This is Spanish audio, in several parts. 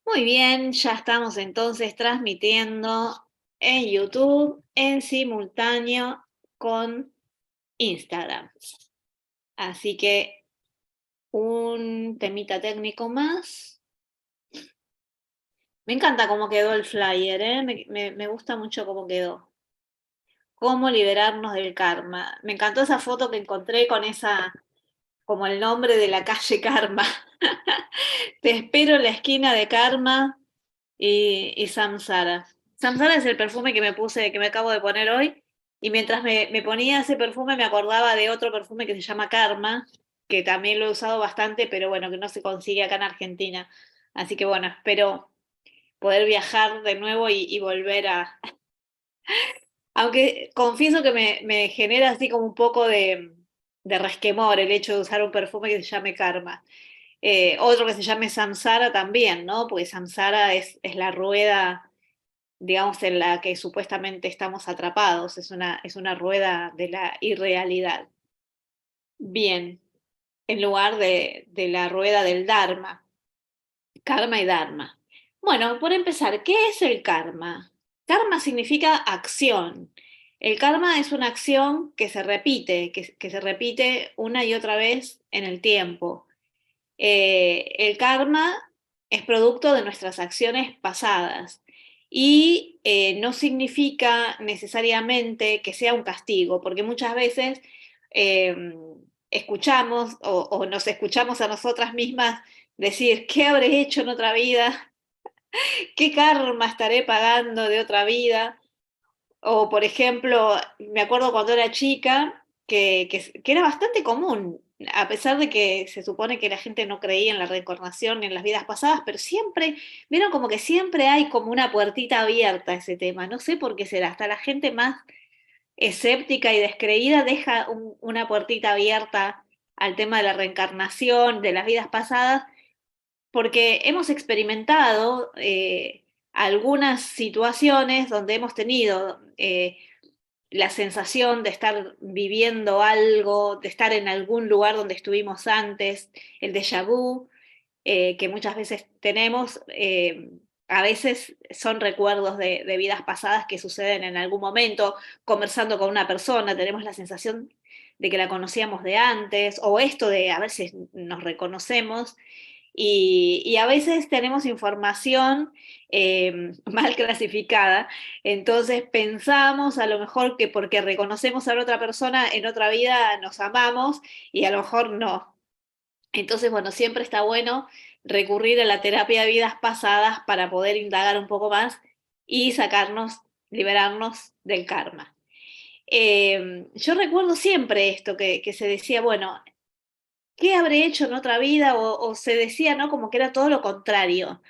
Muy bien, ya estamos entonces transmitiendo en YouTube en simultáneo con Instagram. Así que un temita técnico más. Me encanta cómo quedó el flyer, ¿eh? Me gusta mucho cómo quedó. Cómo liberarnos del karma. Me encantó esa foto que encontré con esa, como el nombre de la calle Karma. Te espero en la esquina de Karma y Samsara. Samsara es el perfume que me puse, que me acabo de poner hoy, y mientras me ponía ese perfume me acordaba de otro perfume que se llama Karma, que también lo he usado bastante, pero bueno, que no se consigue acá en Argentina. Así que bueno, espero poder viajar de nuevo y volver a... Aunque confieso que me genera así como un poco de resquemor el hecho de usar un perfume que se llame Karma. Otro que se llame Samsara también, ¿no? Porque Samsara es la rueda, digamos, en la que supuestamente estamos atrapados, es una rueda de la irrealidad. Bien, en lugar de la rueda del Dharma, karma y Dharma. Bueno, por empezar, ¿qué es el karma? Karma significa acción. El karma es una acción que se repite, que se repite una y otra vez en el tiempo. El karma es producto de nuestras acciones pasadas y no significa necesariamente que sea un castigo, porque muchas veces eh, escuchamos o nos escuchamos a nosotras mismas decir, ¿qué habré hecho en otra vida? ¿Qué karma estaré pagando de otra vida? O, por ejemplo, me acuerdo cuando era chica que era bastante común, a pesar de que se supone que la gente no creía en la reencarnación ni en las vidas pasadas, pero siempre, vieron como que siempre hay como una puertita abierta a ese tema. No sé por qué será, hasta la gente más escéptica y descreída deja una puertita abierta al tema de la reencarnación, de las vidas pasadas, porque hemos experimentado algunas situaciones donde hemos tenido la sensación de estar viviendo algo, de estar en algún lugar donde estuvimos antes, el déjà vu, que muchas veces tenemos, a veces son recuerdos de vidas pasadas que suceden en algún momento, conversando con una persona, tenemos la sensación de que la conocíamos de antes, o esto de a ver si nos reconocemos, y a veces tenemos información mal clasificada, entonces pensamos a lo mejor que porque reconocemos a la otra persona en otra vida nos amamos y a lo mejor no. Entonces, bueno, siempre está bueno recurrir a la terapia de vidas pasadas para poder indagar un poco más y sacarnos, liberarnos del karma. Yo recuerdo siempre esto, que se decía, bueno, ¿qué habré hecho en otra vida? O se decía, ¿no? Como que era todo lo contrario,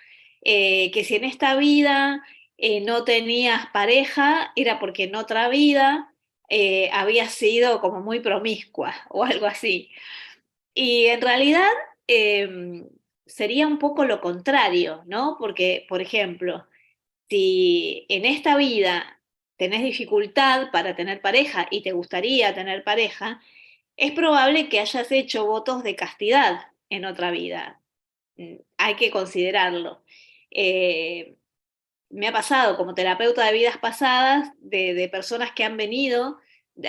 que si en esta vida no tenías pareja, era porque en otra vida habías sido como muy promiscua o algo así. Y en realidad sería un poco lo contrario, ¿no? Porque, por ejemplo, si en esta vida tenés dificultad para tener pareja y te gustaría tener pareja, es probable que hayas hecho votos de castidad en otra vida. Hay que considerarlo. Eh, Me ha pasado como terapeuta de vidas pasadas, de personas que han venido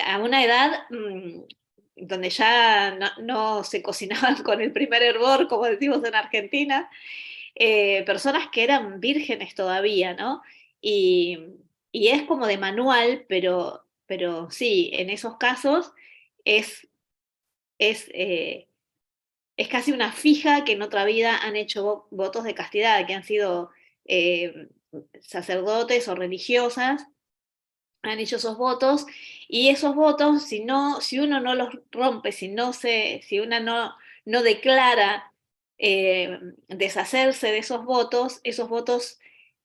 a una edad donde ya no se cocinaban con el primer hervor, como decimos en Argentina, personas que eran vírgenes todavía, ¿no? Y, y es como de manual, pero sí, en esos casos es, es es casi una fija que en otra vida han hecho votos de castidad, que han sido eh, sacerdotes o religiosas, han hecho esos votos, y esos votos, si uno no los rompe, si una no declara deshacerse de esos votos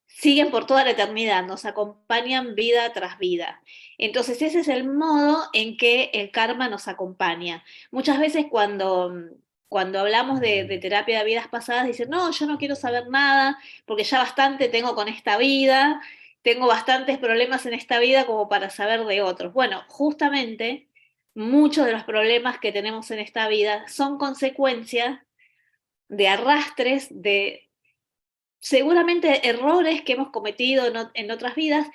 siguen por toda la eternidad, nos acompañan vida tras vida. Entonces ese es el modo en que el karma nos acompaña. Muchas veces cuando hablamos de terapia de vidas pasadas, dicen, no, yo no quiero saber nada, porque ya bastante tengo con esta vida, tengo bastantes problemas en esta vida como para saber de otros. Bueno, justamente muchos de los problemas que tenemos en esta vida son consecuencias de arrastres seguramente errores que hemos cometido en otras vidas,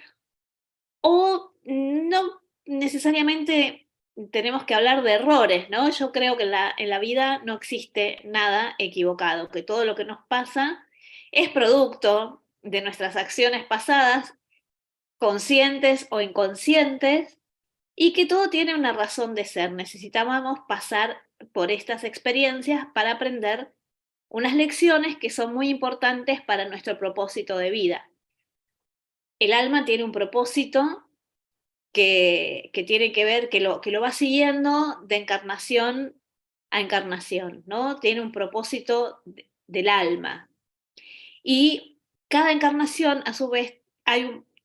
o no necesariamente tenemos que hablar de errores, ¿no? Yo creo que en la vida no existe nada equivocado, que todo lo que nos pasa es producto de nuestras acciones pasadas, conscientes o inconscientes, y que todo tiene una razón de ser. Necesitamos pasar por estas experiencias para aprender unas lecciones que son muy importantes para nuestro propósito de vida. El alma tiene un propósito que tiene que ver, que lo va siguiendo de encarnación a encarnación, ¿no? Tiene un propósito del alma. Y cada encarnación, a su vez,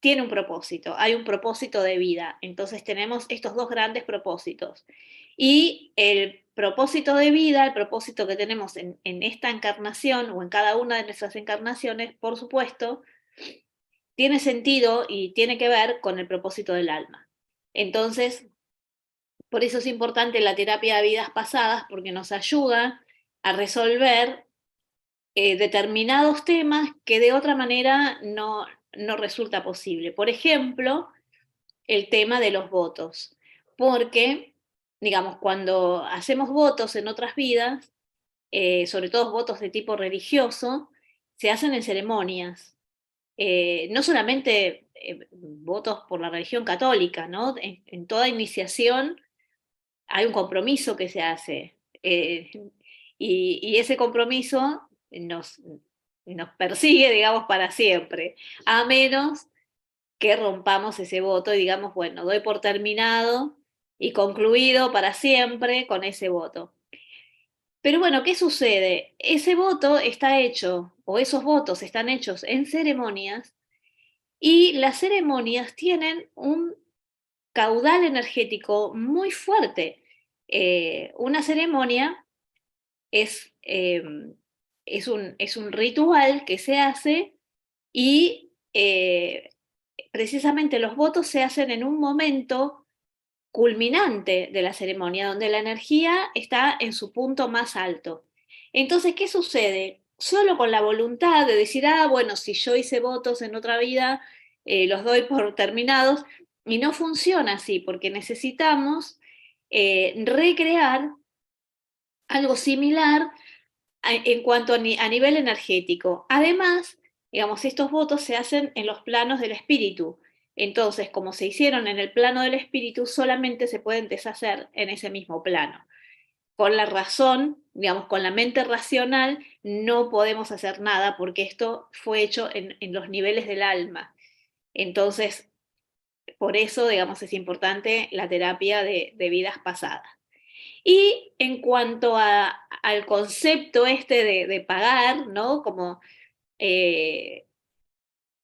tiene un propósito, hay un propósito de vida. Entonces tenemos estos dos grandes propósitos. Y el propósito de vida, el propósito que tenemos en esta encarnación o en cada una de nuestras encarnaciones, por supuesto, tiene sentido y tiene que ver con el propósito del alma. Entonces, por eso es importante la terapia de vidas pasadas, porque nos ayuda a resolver determinados temas que de otra manera no resulta posible. Por ejemplo, el tema de los votos, porque, digamos, cuando hacemos votos en otras vidas, sobre todo votos de tipo religioso, se hacen en ceremonias. No solamente votos por la religión católica, ¿no? En toda iniciación hay un compromiso que se hace. Y ese compromiso nos persigue, digamos, para siempre, a menos que rompamos ese voto y digamos, bueno, doy por terminado y concluido para siempre con ese voto. Pero bueno, ¿qué sucede? Ese voto está hecho, o esos votos están hechos en ceremonias, y las ceremonias tienen un caudal energético muy fuerte. Una ceremonia es, es un ritual que se hace y precisamente los votos se hacen en un momento culminante de la ceremonia, donde la energía está en su punto más alto. Entonces, ¿qué sucede? Solo con la voluntad de decir, ah, bueno, si yo hice votos en otra vida, los doy por terminados, y no funciona así, porque necesitamos recrear algo similar en cuanto a nivel energético. Además, digamos, estos votos se hacen en los planos del espíritu. Entonces, como se hicieron en el plano del espíritu, solamente se pueden deshacer en ese mismo plano. Con la razón, digamos, con la mente racional, no podemos hacer nada porque esto fue hecho en los niveles del alma. Entonces, por eso, digamos, es importante la terapia de vidas pasadas. Y en cuanto al concepto este de pagar, ¿no? Como, eh,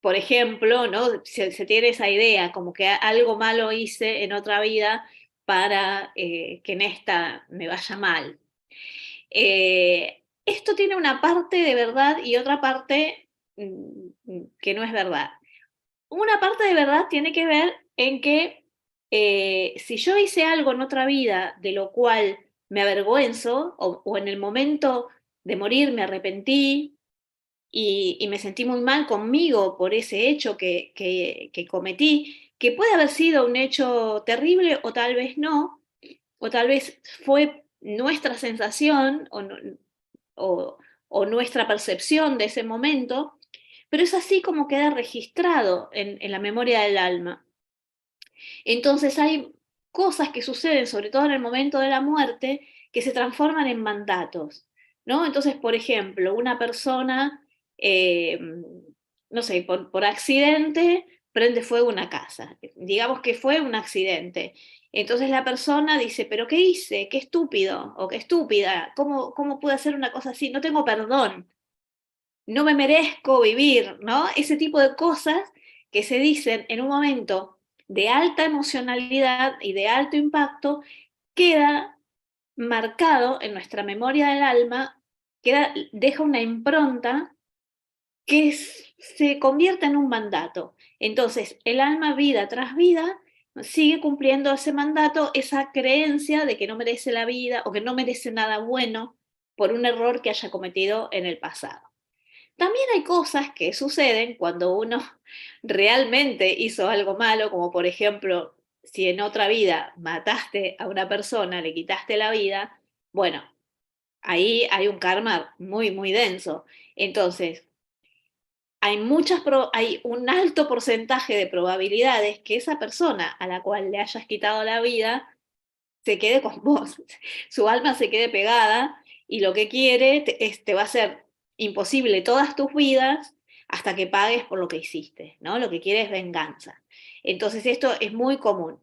por ejemplo, ¿no? Se tiene esa idea, como que algo malo hice en otra vida para que en esta me vaya mal. Esto tiene una parte de verdad y otra parte que no es verdad. Una parte de verdad tiene que ver en que si yo hice algo en otra vida de lo cual me avergüenzo o en el momento de morir me arrepentí y me sentí muy mal conmigo por ese hecho que cometí, que puede haber sido un hecho terrible o tal vez no, o tal vez fue nuestra sensación o, o nuestra percepción de ese momento, pero es así como queda registrado en la memoria del alma. Entonces hay cosas que suceden, sobre todo en el momento de la muerte, que se transforman en mandatos, ¿no? Entonces, por ejemplo, una persona, eh, no sé, por accidente prende fuego una casa. Digamos que fue un accidente. Entonces la persona dice, pero ¿qué hice? Qué estúpido o qué estúpida. ¿Cómo pude hacer una cosa así? No tengo perdón, no me merezco vivir, ¿no? Ese tipo de cosas que se dicen en un momento de alta emocionalidad y de alto impacto, queda marcado en nuestra memoria del alma, deja una impronta que se convierte en un mandato. Entonces, el alma vida tras vida sigue cumpliendo ese mandato, esa creencia de que no merece la vida o que no merece nada bueno por un error que haya cometido en el pasado. También hay cosas que suceden cuando uno realmente hizo algo malo, como por ejemplo, si en otra vida mataste a una persona, le quitaste la vida, bueno, ahí hay un karma muy, muy denso. Entonces, hay un alto porcentaje de probabilidades que esa persona a la cual le hayas quitado la vida se quede con vos, su alma se quede pegada y lo que quiere te va a hacer imposible todas tus vidas hasta que pagues por lo que hiciste, ¿no? Lo que quiere es venganza. Entonces esto es muy común.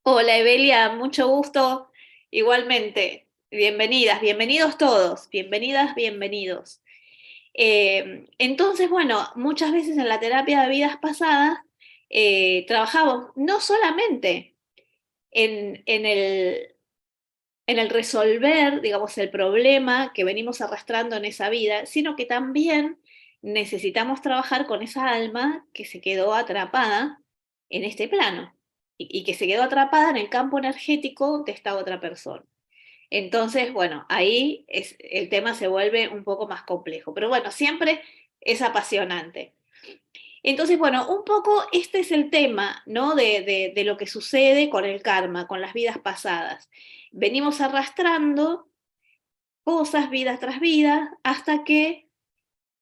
Hola Evelia, mucho gusto. Igualmente, bienvenidas, bienvenidos todos, bienvenidas, bienvenidos. Entonces, bueno, muchas veces en la terapia de vidas pasadas trabajamos no solamente en en el resolver, digamos, el problema que venimos arrastrando en esa vida, sino que también necesitamos trabajar con esa alma que se quedó atrapada en este plano y que se quedó atrapada en el campo energético de esta otra persona. Entonces, bueno, ahí el tema se vuelve un poco más complejo, pero bueno, siempre es apasionante. Entonces, bueno, un poco este es el tema, ¿no? De lo que sucede con el karma, con las vidas pasadas. Venimos arrastrando cosas vida tras vida hasta que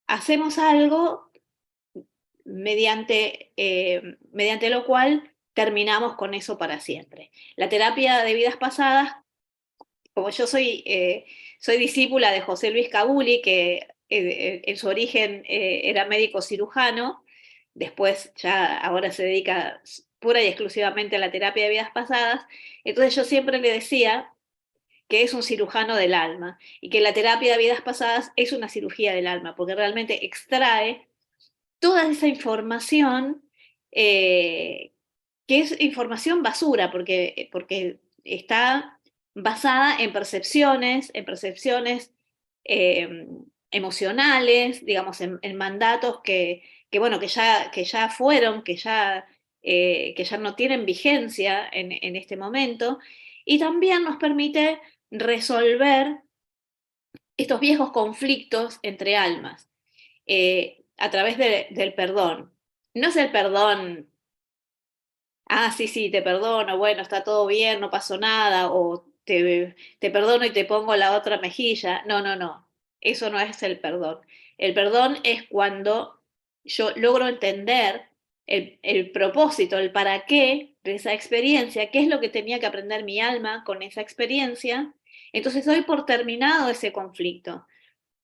hacemos algo mediante lo cual terminamos con eso para siempre. La terapia de vidas pasadas, como yo soy discípula de José Luis Cabuli, que en su origen era médico cirujano, después ya ahora se dedica pura y exclusivamente a la terapia de vidas pasadas, entonces yo siempre le decía que es un cirujano del alma y que la terapia de vidas pasadas es una cirugía del alma, porque realmente extrae toda esa información que es información basura, porque está basada en percepciones eh, emocionales, digamos, en mandatos bueno, que ya fueron, que ya no tienen vigencia en este momento, y también nos permite resolver estos viejos conflictos entre almas a través del perdón. No es el perdón, ah, sí, sí, te perdono, bueno, está todo bien, no pasó nada, o te perdono y te pongo la otra mejilla. No, no, no, eso no es el perdón. El perdón es cuando yo logro entender el propósito, el para qué de esa experiencia, qué es lo que tenía que aprender mi alma con esa experiencia. Entonces doy por terminado ese conflicto.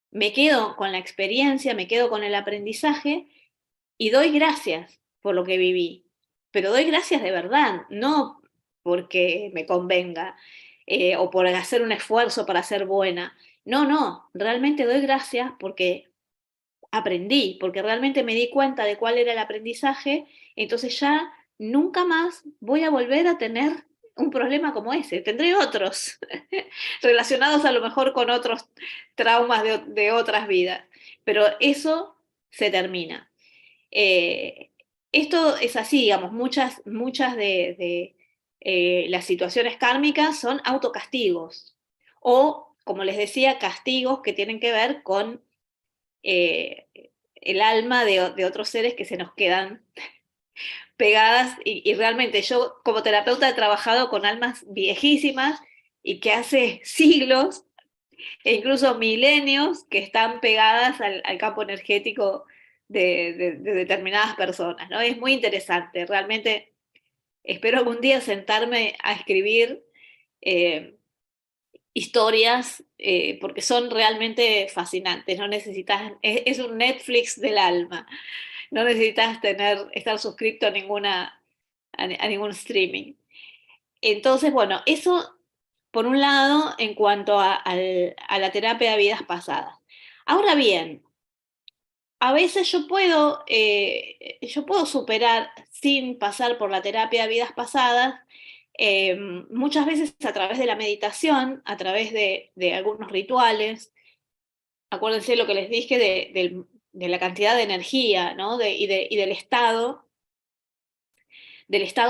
Me quedo con la experiencia, me quedo con el aprendizaje y doy gracias por lo que viví, pero doy gracias de verdad, no porque me convenga o por hacer un esfuerzo para ser buena. No, no, realmente doy gracias porque aprendí, porque realmente me di cuenta de cuál era el aprendizaje, entonces ya nunca más voy a volver a tener un problema como ese. Tendré otros relacionados a lo mejor con otros traumas de otras vidas, pero eso se termina. Eh, Esto es así, digamos, muchas de las situaciones kármicas son autocastigos o, como les decía, castigos que tienen que ver con eh, el alma de otros seres que se nos quedan pegadas y realmente yo como terapeuta he trabajado con almas viejísimas y que hace siglos e incluso milenios que están pegadas al campo energético de determinadas personas, ¿no? Es muy interesante, realmente espero algún día sentarme a escribir eh, historias porque son realmente fascinantes, no necesitas, es un Netflix del alma, no necesitas estar suscrito a ningún streaming. Entonces, bueno, eso por un lado en cuanto a la terapia de vidas pasadas. Ahora bien, a veces yo puedo superar sin pasar por la terapia de vidas pasadas, muchas veces a través de la meditación, a través de algunos rituales. Acuérdense lo que les dije de la cantidad de energía, ¿no? Y del estado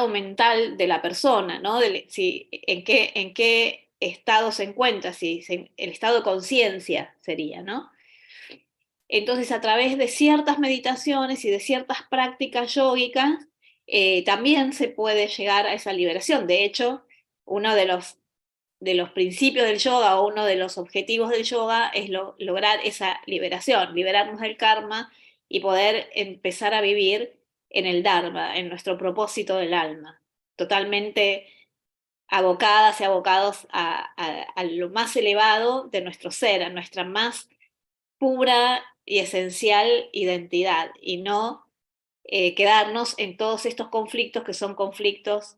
mental de la persona, ¿no? Si, en qué estado se encuentra, si el estado de conciencia sería, ¿no? Entonces, a través de ciertas meditaciones y de ciertas prácticas yógicas, también se puede llegar a esa liberación. De hecho, uno de los principios del yoga o uno de los objetivos del yoga es lograr esa liberación, liberarnos del karma y poder empezar a vivir en el Dharma, en nuestro propósito del alma, totalmente abocadas y abocados a lo más elevado de nuestro ser, a nuestra más pura y esencial identidad, y no quedarnos en todos estos conflictos que son conflictos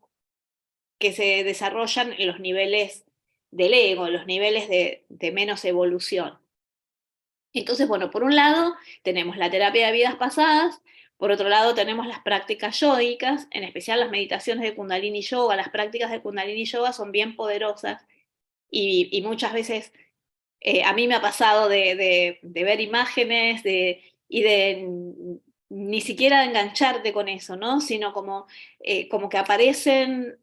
que se desarrollan en los niveles del ego, en los niveles de menos evolución. Entonces, bueno, por un lado tenemos la terapia de vidas pasadas, por otro lado tenemos las prácticas yógicas, en especial las meditaciones de Kundalini Yoga. Las prácticas de Kundalini Yoga son bien poderosas y muchas veces a mí me ha pasado de ver imágenes y de ni siquiera engancharte con eso, ¿no? Sino como que aparecen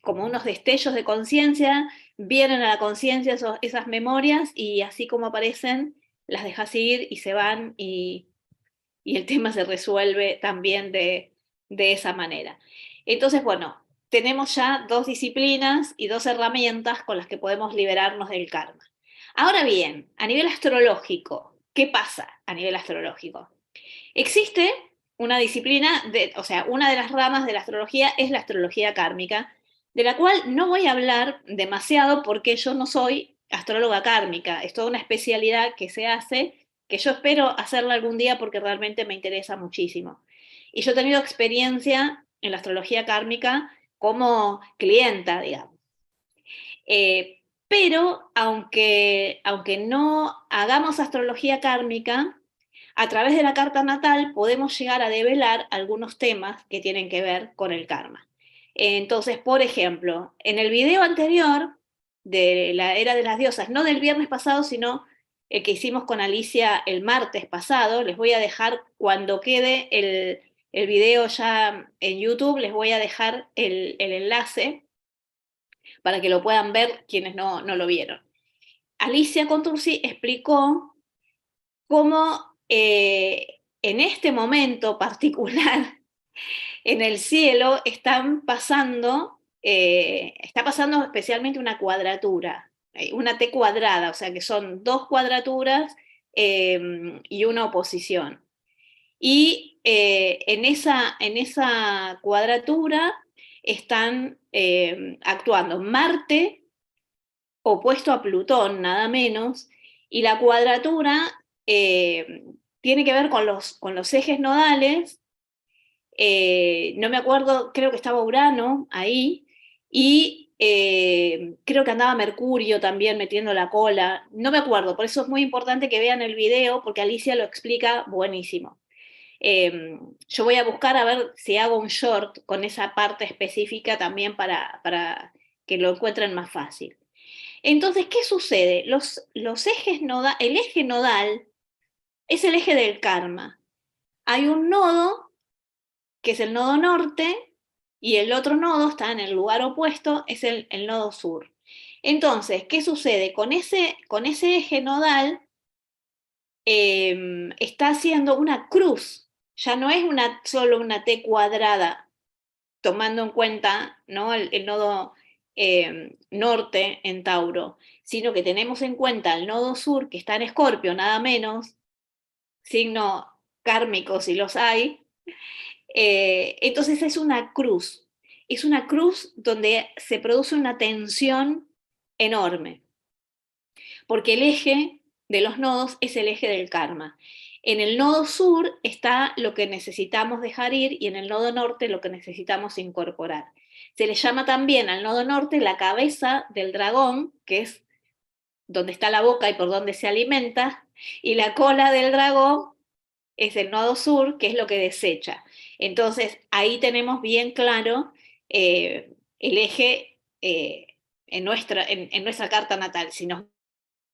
como unos destellos de conciencia, vienen a la conciencia esas memorias y así como aparecen, las dejas ir y se van y el tema se resuelve también de esa manera. Entonces, bueno, tenemos ya dos disciplinas y dos herramientas con las que podemos liberarnos del karma. Ahora bien, a nivel astrológico, ¿qué pasa a nivel astrológico? Existe una disciplina, o sea, una de las ramas de la astrología es la astrología kármica, de la cual no voy a hablar demasiado porque yo no soy astróloga kármica, es toda una especialidad que se hace, que yo espero hacerla algún día porque realmente me interesa muchísimo. Y yo he tenido experiencia en la astrología kármica como clienta, digamos. Pero aunque no hagamos astrología kármica, a través de la carta natal podemos llegar a develar algunos temas que tienen que ver con el karma. Entonces, por ejemplo, en el video anterior de la Era de las Diosas, no del viernes pasado, sino el que hicimos con Alicia el martes pasado, les voy a dejar cuando quede el video ya en YouTube, les voy a dejar el enlace para que lo puedan ver quienes no lo vieron. Alicia Contursi explicó cómo en este momento particular en el cielo está pasando especialmente una cuadratura, una T cuadrada, o sea que son dos cuadraturas y una oposición. Y en esa cuadratura están actuando Marte opuesto a Plutón, nada menos, y la cuadratura tiene que ver con los ejes nodales. No me acuerdo, creo que estaba Urano ahí, y creo que andaba Mercurio también metiendo la cola, no me acuerdo, por eso es muy importante que vean el video, porque Alicia lo explica buenísimo. Yo voy a buscar a ver si hago un short con esa parte específica también para que lo encuentren más fácil. Entonces, ¿qué sucede? Los ejes el eje nodal es el eje del karma. Hay un nodo, que es el nodo norte, y el otro nodo está en el lugar opuesto, es el nodo sur. Entonces, ¿qué sucede? Con ese eje nodal está haciendo una cruz, ya no es solo una T cuadrada, tomando en cuenta, ¿no?, el nodo norte en Tauro, sino que tenemos en cuenta el nodo sur que está en Escorpio, nada menos, signo kármico si los hay. Entonces es una cruz donde se produce una tensión enorme, porque el eje de los nodos es el eje del karma. En el nodo sur está lo que necesitamos dejar ir y en el nodo norte lo que necesitamos incorporar. Se le llama también al nodo norte la cabeza del dragón, que es donde está la boca y por donde se alimenta, y la cola del dragón es el nodo sur, que es lo que desecha. Entonces, ahí tenemos bien claro el eje en nuestra carta natal. Si nos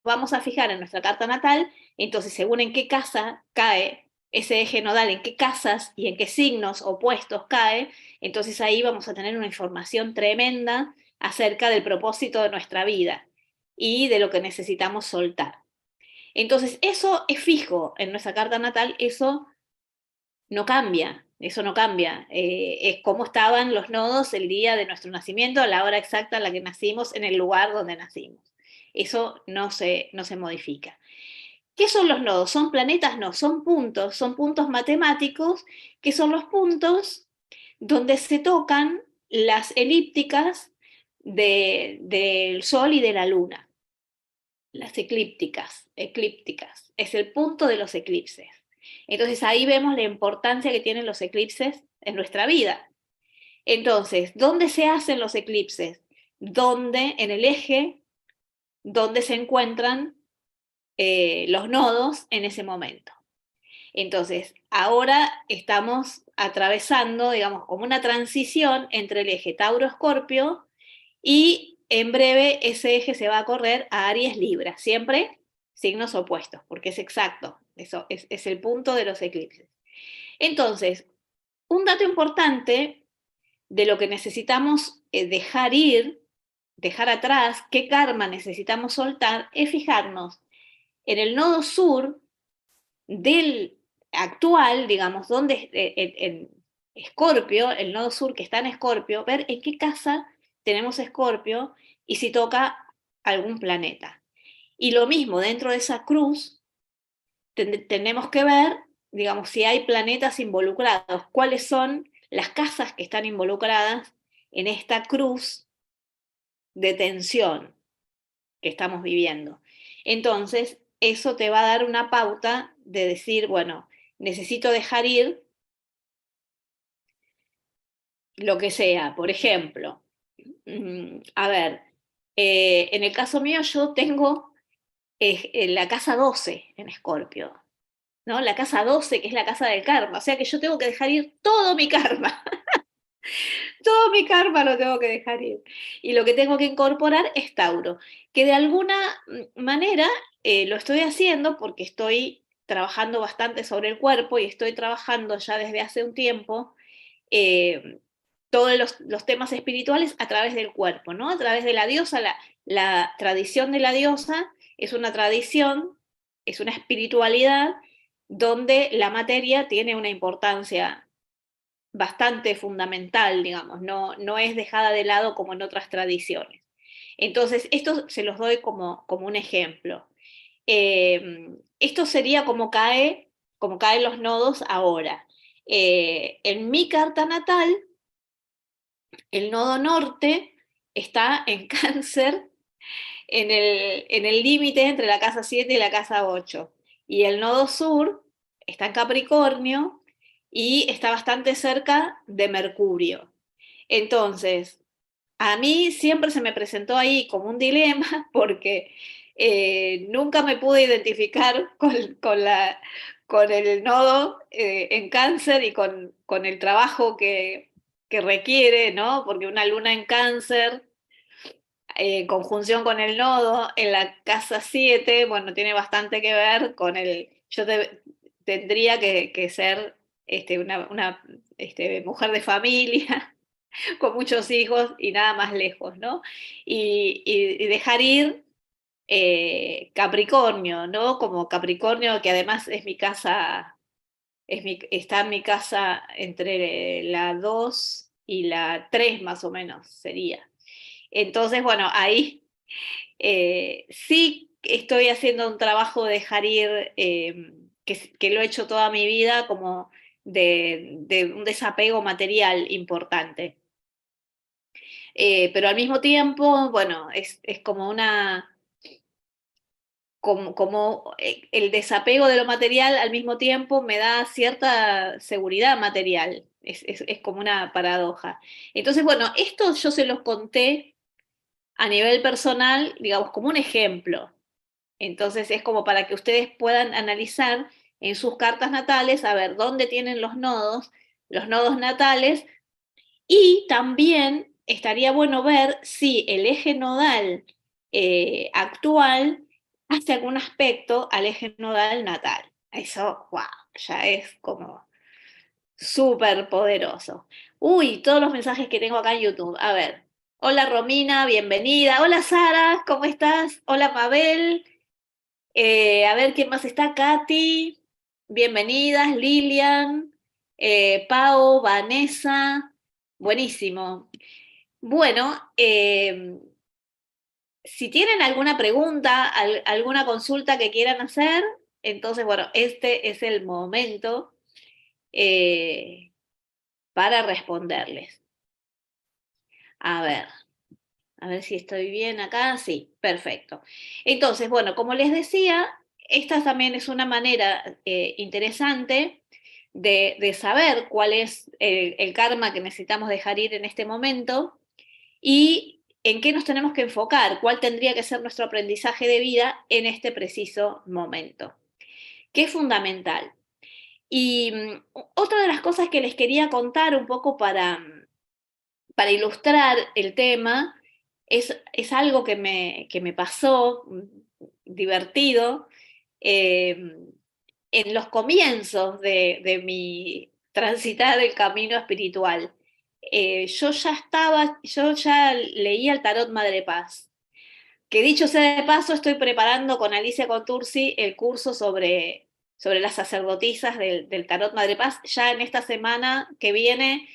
vamos a fijar en nuestra carta natal, entonces según en qué casa cae ese eje nodal, en qué casas y en qué signos opuestos cae, entonces ahí vamos a tener una información tremenda acerca del propósito de nuestra vida y de lo que necesitamos soltar. Entonces, eso es fijo en nuestra carta natal, eso no cambia, eso no cambia. Es como estaban los nodos el día de nuestro nacimiento, a la hora exacta en la que nacimos, en el lugar donde nacimos. Eso no se modifica. ¿Qué son los nodos? ¿Son planetas? No, son puntos matemáticos, que son los puntos donde se tocan las elípticas del Sol y de la Luna. Las eclípticas, es el punto de los eclipses. Entonces ahí vemos la importancia que tienen los eclipses en nuestra vida. Entonces, ¿dónde se hacen los eclipses? Donde, en el eje, donde se encuentran los nodos en ese momento. Entonces, ahora estamos atravesando, digamos, como una transición entre el eje Tauro-Escorpio y en breve ese eje se va a correr a Aries-Libra, siempre signos opuestos, porque es exacto, eso es el punto de los eclipses. Entonces, un dato importante de lo que necesitamos dejar ir, dejar atrás, qué karma necesitamos soltar, es fijarnos en el nodo sur del actual, digamos, donde en Escorpio, el nodo sur que está en Escorpio, ver en qué casa tenemos Escorpio y si toca algún planeta. Y lo mismo, dentro de esa cruz, tenemos que ver, digamos, si hay planetas involucrados, cuáles son las casas que están involucradas en esta cruz de tensión que estamos viviendo. Entonces, eso te va a dar una pauta de decir, bueno, necesito dejar ir lo que sea. Por ejemplo, a ver, en el caso mío yo tengo la casa 12 en Escorpio, ¿no? La casa 12 que es la casa del karma, o sea que yo tengo que dejar ir todo mi karma. Todo mi karma lo tengo que dejar ir. Y lo que tengo que incorporar es Tauro, que de alguna manera lo estoy haciendo porque estoy trabajando bastante sobre el cuerpo y estoy trabajando ya desde hace un tiempo eh, todos los temas espirituales a través del cuerpo, ¿no? A través de la diosa, la tradición de la diosa es una tradición, es una espiritualidad donde la materia tiene una importancia bastante fundamental, digamos, no es dejada de lado como en otras tradiciones. Entonces, esto se los doy como un ejemplo. Esto sería como caen los nodos ahora. En mi carta natal, el nodo norte está en cáncer en el límite entre la casa 7 y la casa 8. Y el nodo sur está en Capricornio y está bastante cerca de Mercurio. Entonces, a mí siempre se me presentó ahí como un dilema porque nunca me pude identificar con el nodo en cáncer y con el trabajo que requiere, ¿no? Porque una luna en cáncer conjunción con el nodo en la casa 7 bueno, tiene bastante que ver con tendría que ser una mujer de familia, con muchos hijos y nada más lejos, ¿no? Y dejar ir Capricornio, ¿no? Como Capricornio, que además es mi casa, está en mi casa entre la 2 y la 3 más o menos sería. Entonces, bueno, ahí sí estoy haciendo un trabajo de dejar ir, que lo he hecho toda mi vida, como de un desapego material importante. Pero al mismo tiempo, bueno, es como el desapego de lo material al mismo tiempo me da cierta seguridad material. Es como una paradoja. Entonces, bueno, esto yo se los conté a nivel personal, digamos, como un ejemplo. Entonces es como para que ustedes puedan analizar en sus cartas natales, a ver dónde tienen los nodos natales, y también estaría bueno ver si el eje nodal actual hace algún aspecto al eje nodal natal. Eso, wow, ya es como súper poderoso. Uy, todos los mensajes que tengo acá en YouTube. A ver. Hola Romina, bienvenida. Hola Sara, ¿cómo estás? Hola Mabel. A ver quién más está. Katy, bienvenidas. Lilian, Pau, Vanessa. Buenísimo. Bueno, si tienen alguna pregunta, alguna consulta que quieran hacer, entonces, bueno, este es el momento eh, para responderles. A ver. A ver si estoy bien acá. Sí, perfecto. Entonces, bueno, como les decía, esta también es una manera interesante de saber cuál es el karma que necesitamos dejar ir en este momento y en qué nos tenemos que enfocar, cuál tendría que ser nuestro aprendizaje de vida en este preciso momento, que es fundamental. Y otra de las cosas que les quería contar un poco para ilustrar el tema, es algo que me pasó divertido eh, en los comienzos de mi transitar el camino espiritual. Yo ya leía el Tarot Madre Paz, que dicho sea de paso, estoy preparando con Alicia Contursi el curso sobre las sacerdotisas del Tarot Madre Paz. Ya en esta semana que viene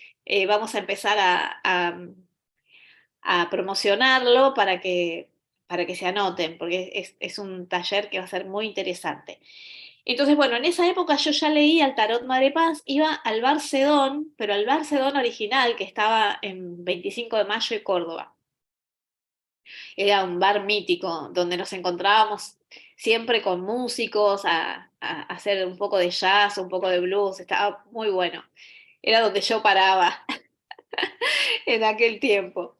vamos a empezar a promocionarlo para que se anoten, porque es un taller que va a ser muy interesante. Entonces, bueno, en esa época yo ya leía el Tarot Madre Paz, iba al Bar Sedón, pero al Bar Sedón original, que estaba en 25 de Mayo y Córdoba. Era un bar mítico donde nos encontrábamos siempre con músicos a hacer un poco de jazz, un poco de blues, estaba muy bueno. Era donde yo paraba en aquel tiempo.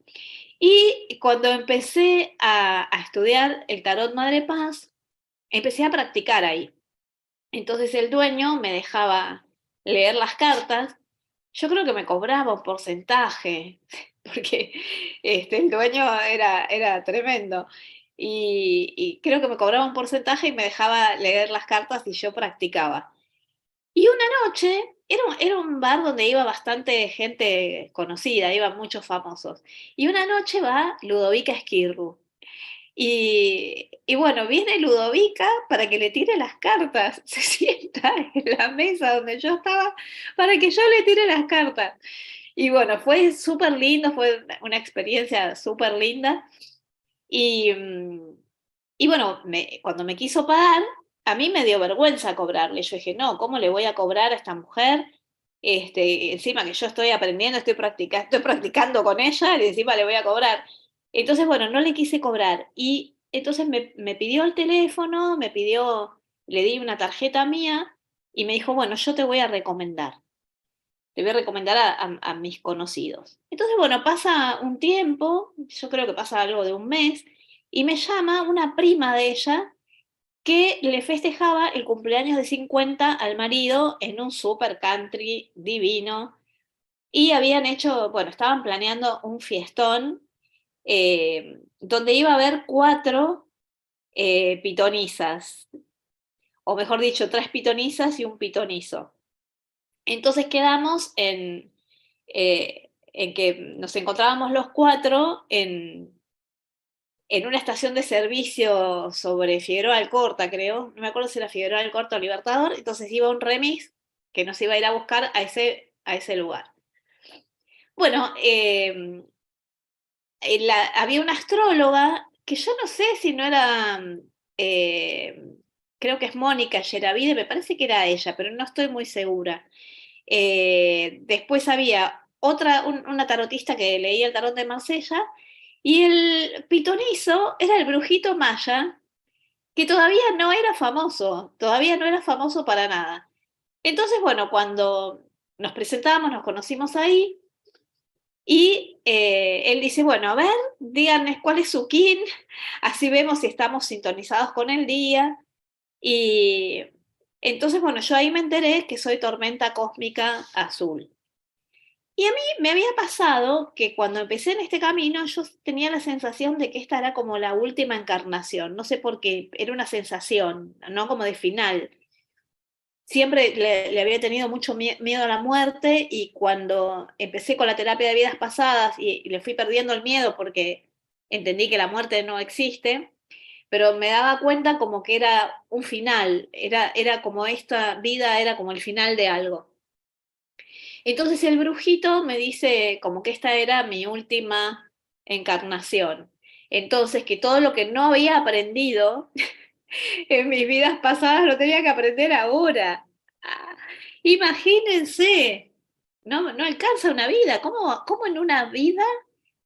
Y cuando empecé a estudiar el tarot Madre Paz, empecé a practicar ahí. Entonces el dueño me dejaba leer las cartas. Yo creo que me cobraba un porcentaje, porque el dueño era tremendo. Y creo que me cobraba un porcentaje y me dejaba leer las cartas y yo practicaba. Y una noche, era un bar donde iba bastante gente conocida, iban muchos famosos. Y una noche va Ludovica Esquirru. Y bueno, viene Ludovica para que le tire las cartas. Se sienta en la mesa donde yo estaba para que yo le tire las cartas. Y bueno, fue súper lindo, fue una experiencia súper linda. Y, y bueno, cuando me quiso pagar, a mí me dio vergüenza cobrarle. Yo dije, no, ¿cómo le voy a cobrar a esta mujer? Encima que yo estoy aprendiendo, estoy practicando con ella y encima le voy a cobrar. Entonces, bueno, no le quise cobrar. Y entonces me pidió el teléfono, le di una tarjeta mía y me dijo, bueno, yo te voy a recomendar. Te voy a recomendar a mis conocidos. Entonces, bueno, pasa un tiempo, yo creo que pasa algo de un mes, y me llama una prima de ella que le festejaba el cumpleaños de 50 al marido en un super country divino. Y habían hecho, bueno, estaban planeando un fiestón donde iba a haber cuatro pitonizas, o mejor dicho, tres pitonizas y un pitonizo. Entonces quedamos en que nos encontrábamos los cuatro en una estación de servicio sobre Figueroa Alcorta, creo. No me acuerdo si era Figueroa Alcorta o Libertador. Entonces iba un remis que nos iba a ir a buscar a ese lugar. Bueno, había una astróloga que yo no sé si no era, eh, creo que es Mónica Yeravide, me parece que era ella, pero no estoy muy segura. Después había una tarotista que leía el tarot de Marsella, y el pitonizo era el brujito maya, que todavía no era famoso para nada. Entonces, bueno, cuando nos presentamos, nos conocimos ahí, y él dice, bueno, a ver, díganme cuál es su kin, así vemos si estamos sintonizados con el día. Y entonces, bueno, yo ahí me enteré que soy tormenta cósmica azul. Y a mí me había pasado que cuando empecé en este camino yo tenía la sensación de que esta era como la última encarnación, no sé por qué, era una sensación, no como de final. Siempre le había tenido mucho miedo a la muerte, y cuando empecé con la terapia de vidas pasadas y le fui perdiendo el miedo porque entendí que la muerte no existe, pero me daba cuenta como que era un final, era como esta vida, era como el final de algo. Entonces el brujito me dice como que esta era mi última encarnación. Entonces que todo lo que no había aprendido en mis vidas pasadas lo tenía que aprender ahora. Ah, imagínense, no alcanza una vida. ¿Cómo en una vida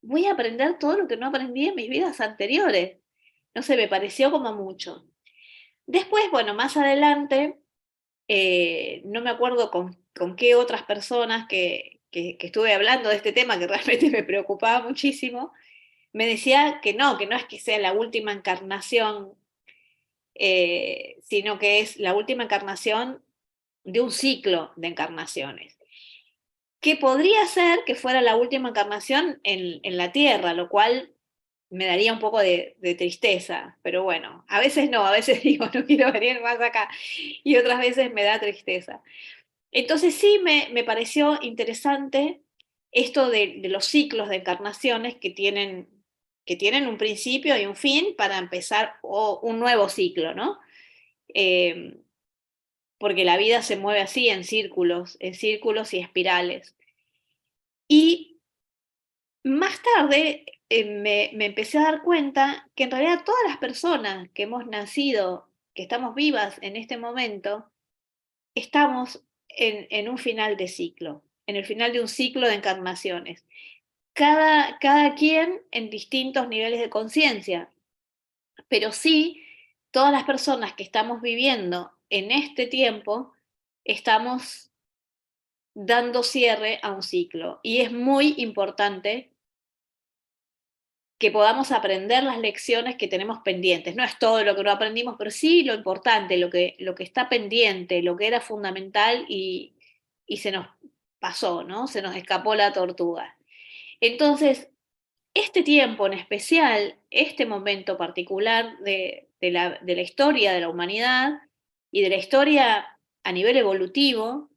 voy a aprender todo lo que no aprendí en mis vidas anteriores? No sé, me pareció como mucho. Después, bueno, más adelante, no me acuerdo con qué otras personas que estuve hablando de este tema que realmente me preocupaba muchísimo, me decía que no es que sea la última encarnación, sino que es la última encarnación de un ciclo de encarnaciones, que podría ser que fuera la última encarnación en la Tierra, lo cual me daría un poco de tristeza, pero bueno, a veces no, a veces digo, no quiero venir más acá, y otras veces me da tristeza. Entonces sí me pareció interesante esto de los ciclos de encarnaciones que tienen un principio y un fin para empezar un nuevo ciclo, ¿no? Eh, porque la vida se mueve así en círculos y espirales. Y más tarde me empecé a dar cuenta que en realidad todas las personas que hemos nacido, que estamos vivas en este momento, estamos en un final de ciclo, en el final de un ciclo de encarnaciones. Cada quien en distintos niveles de conciencia, pero sí, todas las personas que estamos viviendo en este tiempo, estamos dando cierre a un ciclo. Y es muy importante que podamos aprender las lecciones que tenemos pendientes. No es todo lo que no aprendimos, pero sí lo importante, lo que está pendiente, lo que era fundamental y se nos pasó, ¿no? Se nos escapó la tortuga. Entonces, este tiempo en especial, este momento particular de la historia de la humanidad y de la historia a nivel evolutivo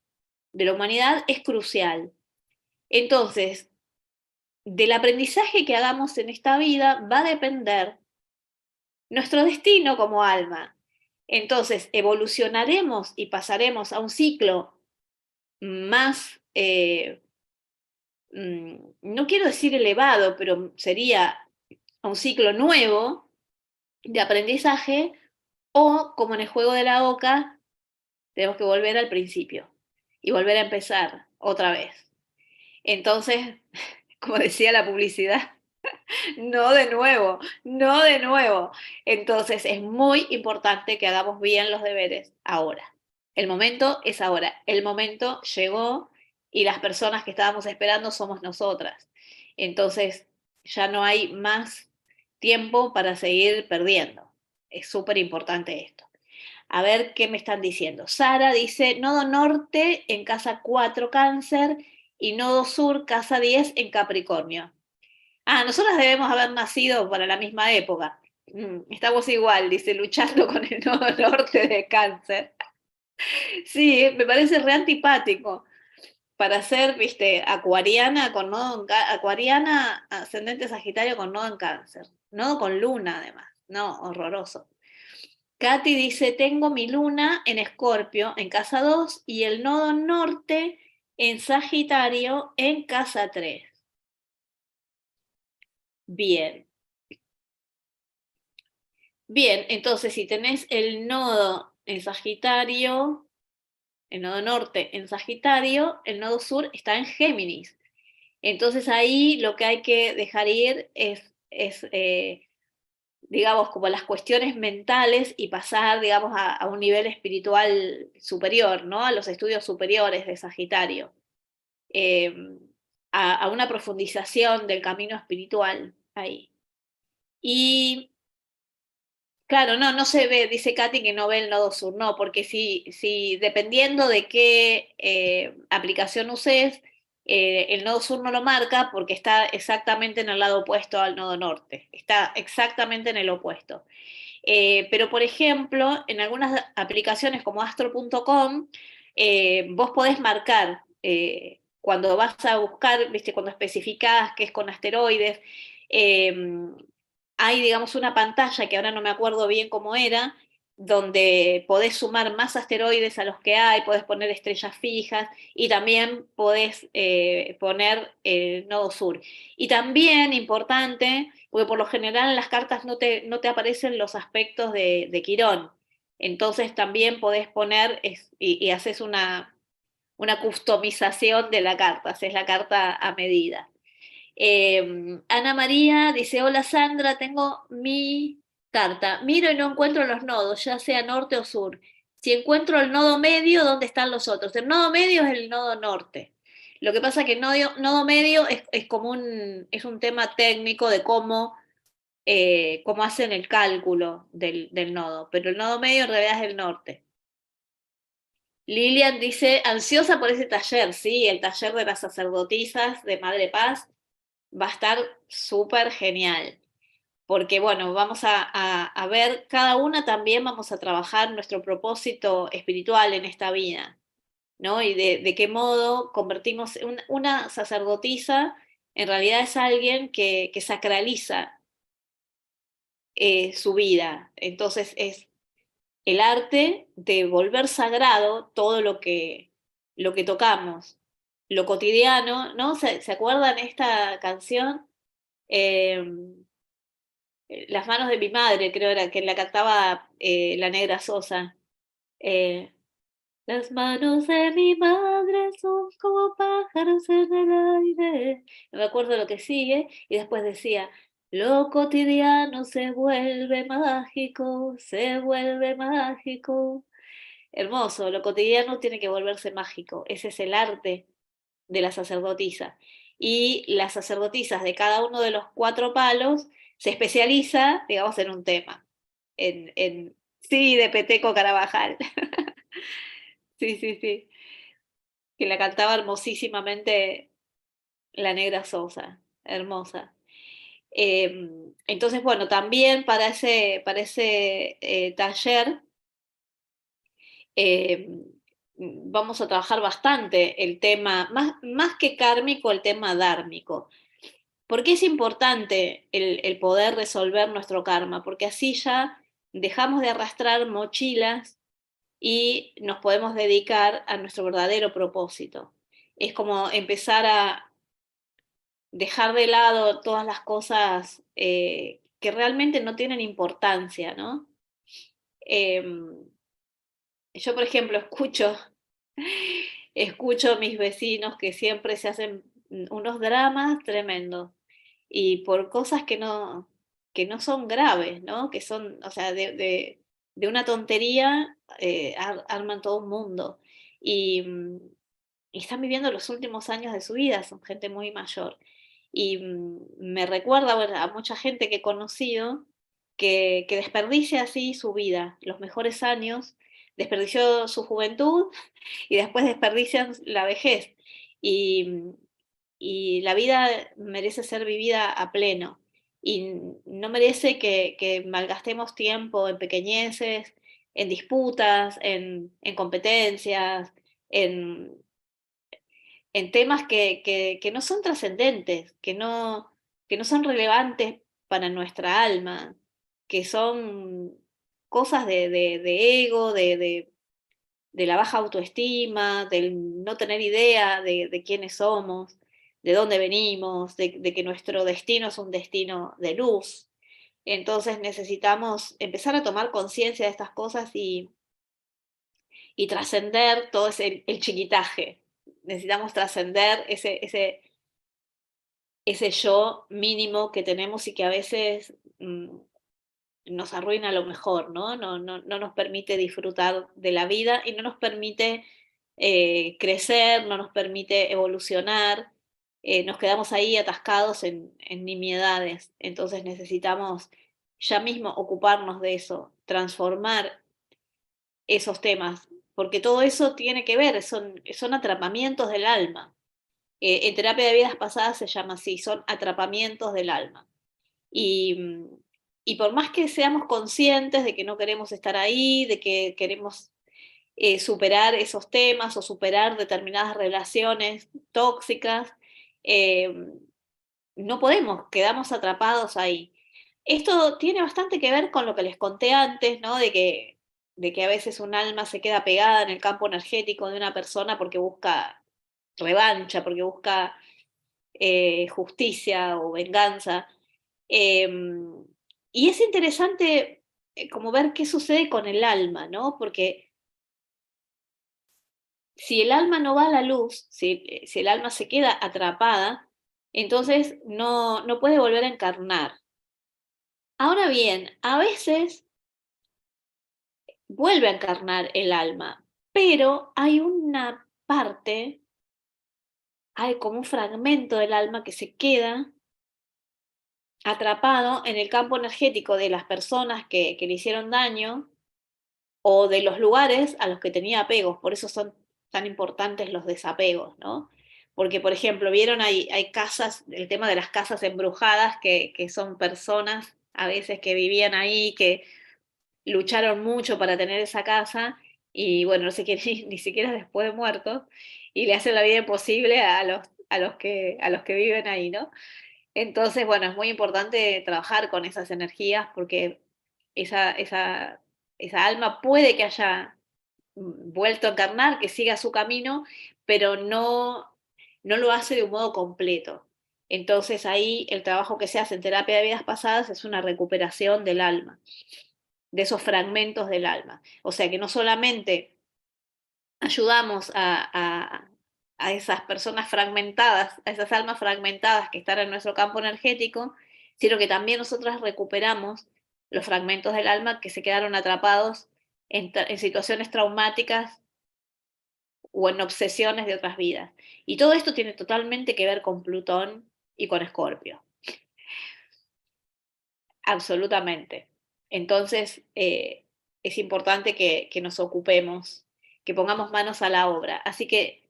de la humanidad es crucial. Entonces, del aprendizaje que hagamos en esta vida va a depender nuestro destino como alma. Entonces, evolucionaremos y pasaremos a un ciclo más, no quiero decir elevado, pero sería a un ciclo nuevo de aprendizaje, o como en el juego de la oca, tenemos que volver al principio y volver a empezar otra vez. Entonces, como decía la publicidad, no de nuevo, no de nuevo. Entonces es muy importante que hagamos bien los deberes ahora. El momento es ahora. El momento llegó y las personas que estábamos esperando somos nosotras. Entonces ya no hay más tiempo para seguir perdiendo. Es súper importante esto. A ver qué me están diciendo. Sara dice, nodo norte en casa 4 cáncer y nodo sur casa 10 en Capricornio. Ah, nosotras debemos haber nacido para la misma época. Estamos igual, dice, luchando con el nodo norte de cáncer. Sí, me parece re antipático para ser, viste, acuariana con nodo acuariana, ascendente sagitario con nodo en cáncer. Nodo con luna, además. No, horroroso. Katy dice, tengo mi luna en Escorpio en casa 2 y el nodo norte en Sagitario en casa 3. Bien. Bien, entonces si tenés el nodo en Sagitario, el nodo norte en Sagitario, el nodo sur está en Géminis. Entonces ahí lo que hay que dejar ir es digamos, como las cuestiones mentales y pasar, digamos, a un nivel espiritual superior, ¿no? A los estudios superiores de Sagitario, eh, a una profundización del camino espiritual ahí. Y claro, no se ve, dice Katy que no ve el nodo sur, no, porque si dependiendo de qué aplicación uses, el nodo sur no lo marca porque está exactamente en el lado opuesto al nodo norte, está exactamente en el opuesto. Pero, por ejemplo, en algunas aplicaciones como astro.com, vos podés marcar, cuando vas a buscar, ¿viste? Cuando especificás que es con asteroides, eh, hay, digamos, una pantalla que ahora no me acuerdo bien cómo era, donde podés sumar más asteroides a los que hay, podés poner estrellas fijas y también podés poner el nodo sur. Y también importante, porque por lo general en las cartas no te aparecen los aspectos de Quirón. Entonces también podés poner y haces una customización de la carta, haces la carta a medida. Ana María dice, hola Sandra, tengo mi carta. Miro y no encuentro los nodos, ya sea norte o sur. Si encuentro el nodo medio, ¿dónde están los otros? El nodo medio es el nodo norte. Lo que pasa es que el nodo medio es como es un tema técnico de cómo hacen el cálculo del nodo, pero el nodo medio en realidad es el norte. Lilian dice, ansiosa por ese taller, sí, el taller de las sacerdotisas de Madre Paz va a estar súper genial, porque bueno, vamos a ver, cada una también vamos a trabajar nuestro propósito espiritual en esta vida, ¿no? Y de qué modo convertimos una sacerdotisa, en realidad es alguien que sacraliza su vida, entonces es el arte de volver sagrado todo lo que tocamos, lo cotidiano, ¿no? ¿Se acuerdan esta canción? Eh, Las manos de mi madre, creo era que la cantaba la Negra Sosa. Eh, las manos de mi madre son como pájaros en el aire. No me acuerdo lo que sigue, y después decía, lo cotidiano se vuelve mágico, se vuelve mágico. Hermoso, lo cotidiano tiene que volverse mágico. Ese es el arte de la sacerdotisa. Y las sacerdotisas de cada uno de los cuatro palos se especializa, digamos, en un tema. Sí, de Peteco Carabajal. Sí, sí, sí. Que la cantaba hermosísimamente la Negra Sosa. Hermosa. Entonces, bueno, también para ese taller eh, vamos a trabajar bastante el tema, más que kármico, el tema dármico. ¿Por qué es importante el poder resolver nuestro karma? Porque así ya dejamos de arrastrar mochilas y nos podemos dedicar a nuestro verdadero propósito. Es como empezar a dejar de lado todas las cosas que realmente no tienen importancia, ¿no? Eh, yo, por ejemplo, escucho a mis vecinos que siempre se hacen unos dramas tremendos y por cosas que no son graves, ¿no? Que son, o sea, de una tontería arman todo un mundo. Y están viviendo los últimos años de su vida, son gente muy mayor. Y me recuerda, bueno, a mucha gente que he conocido que desperdicia así su vida, los mejores años, desperdició su juventud y después desperdician la vejez. Y, y la vida merece ser vivida a pleno y no merece que malgastemos tiempo en pequeñeces, en disputas, en competencias, en, en temas que no son trascendentes, que no son relevantes para nuestra alma, que son cosas de ego, de la baja autoestima, del no tener idea de quiénes somos, de dónde venimos, de que nuestro destino es un destino de luz. Entonces necesitamos empezar a tomar conciencia de estas cosas y trascender todo el chiquitaje. Necesitamos trascender ese yo mínimo que tenemos y que a veces nos arruina lo mejor, ¿no? No nos permite disfrutar de la vida y no nos permite crecer, no nos permite evolucionar, nos quedamos ahí atascados en nimiedades. Entonces necesitamos ya mismo ocuparnos de eso, transformar esos temas, porque todo eso tiene que ver, son atrapamientos del alma. En terapia de vidas pasadas se llama así, son atrapamientos del alma. Y, y por más que seamos conscientes de que no queremos estar ahí, de que queremos superar esos temas o superar determinadas relaciones tóxicas, eh, no podemos, quedamos atrapados ahí. Esto tiene bastante que ver con lo que les conté antes, ¿no? De que a veces un alma se queda pegada en el campo energético de una persona porque busca revancha, porque busca justicia o venganza. Eh, y es interesante como ver qué sucede con el alma, ¿no? Porque si el alma no va a la luz, si el alma se queda atrapada, entonces no puede volver a encarnar. Ahora bien, a veces vuelve a encarnar el alma, pero hay una parte, hay como un fragmento del alma que se queda atrapado en el campo energético de las personas que le hicieron daño o de los lugares a los que tenía apegos. Por eso son tan importantes los desapegos, ¿no? Porque, por ejemplo, vieron, hay casas, el tema de las casas embrujadas, que son personas a veces que vivían ahí, que lucharon mucho para tener esa casa y bueno, no se quieren ni siquiera después de muertos y le hacen la vida imposible a los que viven ahí, ¿no? Entonces, bueno, es muy importante trabajar con esas energías porque esa, esa, esa alma puede que haya vuelto a encarnar, que siga su camino, pero no lo hace de un modo completo. Entonces ahí el trabajo que se hace en terapia de vidas pasadas es una recuperación del alma, de esos fragmentos del alma. O sea que no solamente ayudamos a esas personas fragmentadas, a esas almas fragmentadas que están en nuestro campo energético, sino que también nosotras recuperamos los fragmentos del alma que se quedaron atrapados en situaciones traumáticas o en obsesiones de otras vidas. Y todo esto tiene totalmente que ver con Plutón y con Escorpio, absolutamente. Entonces, es importante que nos ocupemos, que pongamos manos a la obra. Así que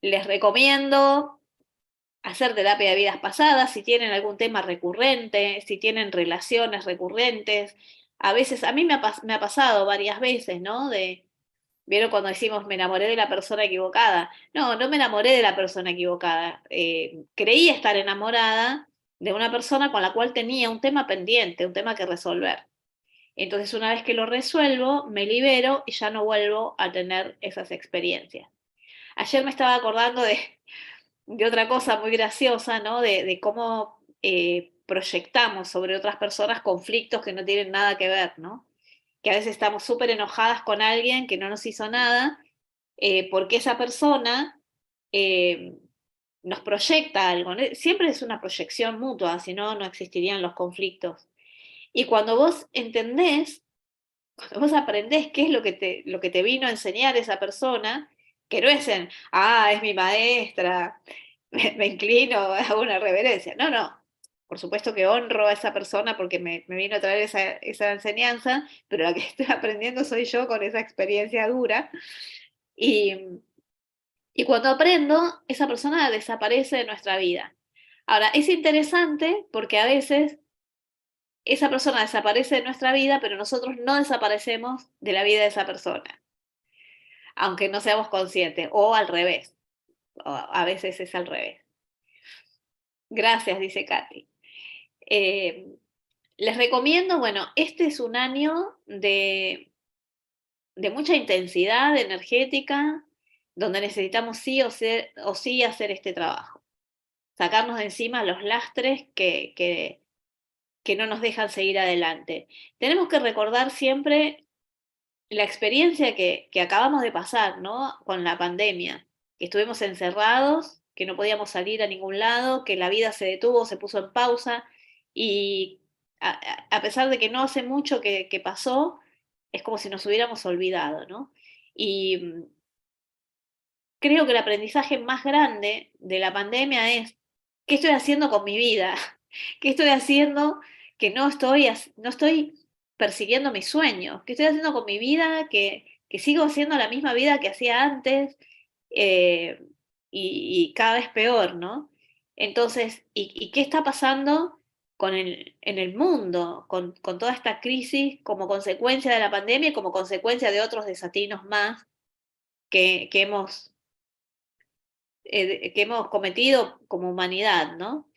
les recomiendo hacer terapia de vidas pasadas si tienen algún tema recurrente, si tienen relaciones recurrentes. A veces, a mí me ha pasado varias veces, ¿no? ¿Vieron cuando decimos me enamoré de la persona equivocada? No me enamoré de la persona equivocada. Creí estar enamorada de una persona con la cual tenía un tema pendiente, un tema que resolver. Entonces, una vez que lo resuelvo, me libero y ya no vuelvo a tener esas experiencias. Ayer me estaba acordando de otra cosa muy graciosa, ¿no? De cómo proyectamos sobre otras personas conflictos que no tienen nada que ver, ¿no? Que a veces estamos súper enojadas con alguien que no nos hizo nada, porque esa persona eh, nos proyecta algo, ¿no? Siempre es una proyección mutua, si no, no existirían los conflictos. Y cuando vos entendés, cuando vos aprendés qué es lo que te vino a enseñar esa persona, que no es es mi maestra, me inclino, hago una reverencia. No. Por supuesto que honro a esa persona porque me vino a traer esa enseñanza, pero la que estoy aprendiendo soy yo con esa experiencia dura. Y, y cuando aprendo, esa persona desaparece de nuestra vida. Ahora, es interesante porque a veces esa persona desaparece de nuestra vida, pero nosotros no desaparecemos de la vida de esa persona, aunque no seamos conscientes, o al revés, o a veces es al revés. Gracias, dice Katy. Eh, Les recomiendo, bueno, este es un año de mucha intensidad energética, donde necesitamos sí hacer este trabajo, sacarnos de encima los lastres que no nos dejan seguir adelante. Tenemos que recordar siempre la experiencia que acabamos de pasar, ¿no? Con la pandemia, que estuvimos encerrados, que no podíamos salir a ningún lado, que la vida se detuvo, se puso en pausa y a pesar de que no hace mucho que pasó, es como si nos hubiéramos olvidado, ¿no? Y creo que el aprendizaje más grande de la pandemia es qué estoy haciendo con mi vida, qué estoy haciendo que no estoy persiguiendo mis sueños, qué estoy haciendo con mi vida, que sigo haciendo la misma vida que hacía antes eh, y cada vez peor, ¿no? Entonces, ¿y qué está pasando en el mundo con toda esta crisis como consecuencia de la pandemia y como consecuencia de otros desatinos más que hemos cometido como humanidad, ¿no?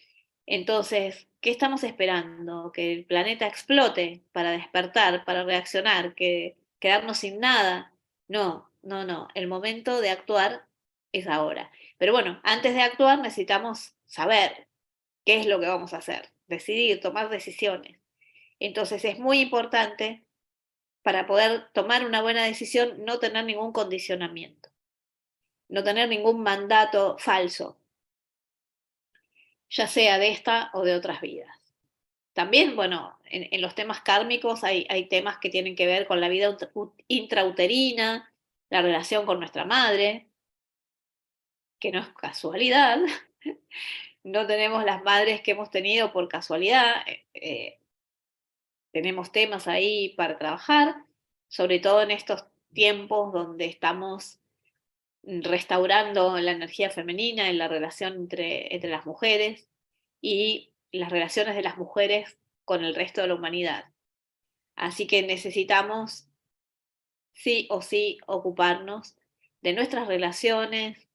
Entonces, ¿qué estamos esperando? ¿Que el planeta explote para despertar, para reaccionar, que quedarnos sin nada? No, no, no. El momento de actuar es ahora. Pero bueno, antes de actuar necesitamos saber qué es lo que vamos a hacer, decidir, tomar decisiones. Entonces es muy importante para poder tomar una buena decisión no tener ningún condicionamiento, no tener ningún mandato falso, ya sea de esta o de otras vidas. También, bueno, en los temas kármicos hay temas que tienen que ver con la vida intrauterina, la relación con nuestra madre, que no es casualidad, no tenemos las madres que hemos tenido por casualidad, tenemos temas ahí para trabajar, sobre todo en estos tiempos donde estamos restaurando la energía femenina en la relación entre las mujeres y las relaciones de las mujeres con el resto de la humanidad. Así que necesitamos sí o sí ocuparnos de nuestras relaciones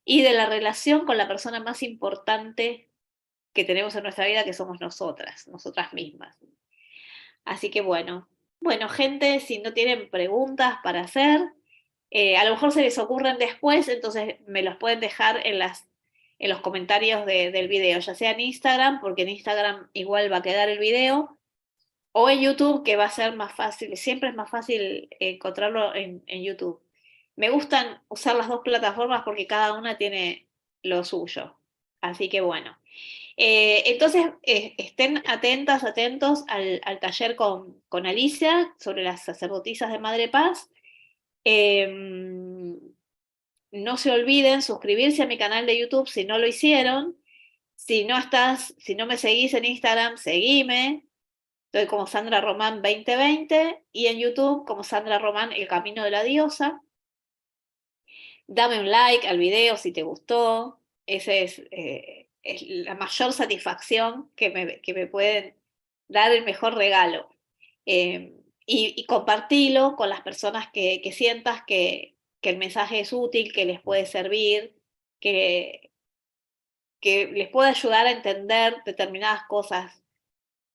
y de la relación con la persona más importante que tenemos en nuestra vida, que somos nosotras mismas. Así que bueno, gente, si no tienen preguntas para hacer, a lo mejor se les ocurren después, entonces me los pueden dejar en los comentarios del video, ya sea en Instagram, porque en Instagram igual va a quedar el video, o en YouTube, que va a ser más fácil, siempre es más fácil encontrarlo en YouTube. Me gustan usar las dos plataformas porque cada una tiene lo suyo. Así que bueno. Entonces, estén atentas, atentos al taller con Alicia sobre las sacerdotisas de Madre Paz. No se olviden suscribirse a mi canal de YouTube si no lo hicieron. Si no me seguís en Instagram, seguime. Estoy como Sandra Román 2020 y en YouTube como Sandra Román El Camino de la Diosa. Dame un like al video si te gustó. Ese es la mayor satisfacción que me pueden dar, el mejor regalo. Y compartilo con las personas que sientas que el mensaje es útil, que les puede servir, que, que les puede ayudar a entender determinadas cosas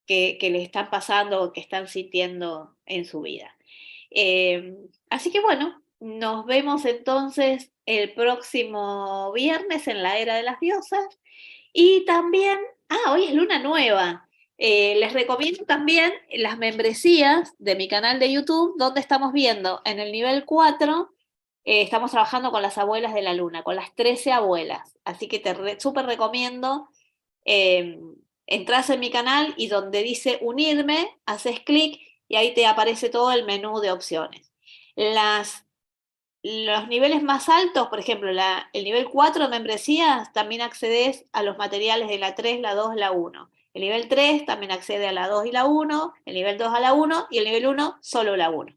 que les están pasando o que están sintiendo en su vida. Así que bueno, nos vemos entonces el próximo viernes en la Era de las Diosas. Y también, hoy es luna nueva. Les recomiendo también las membresías de mi canal de YouTube, donde estamos viendo en el nivel 4, estamos trabajando con las abuelas de la luna, con las 13 abuelas. Así que te súper recomiendo. Eh, Entras en mi canal y donde dice unirme, haces clic y ahí te aparece todo el menú de opciones. Los niveles más altos, por ejemplo, el nivel 4 de membresías, también accedes a los materiales de la 3, la 2, la 1. El nivel 3 también accede a la 2 y la 1, el nivel 2 a la 1 y el nivel 1 solo la 1.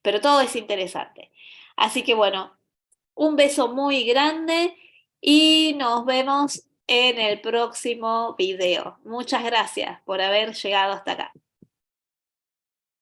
Pero todo es interesante. Así que bueno, un beso muy grande y nos vemos en el próximo video. Muchas gracias por haber llegado hasta acá.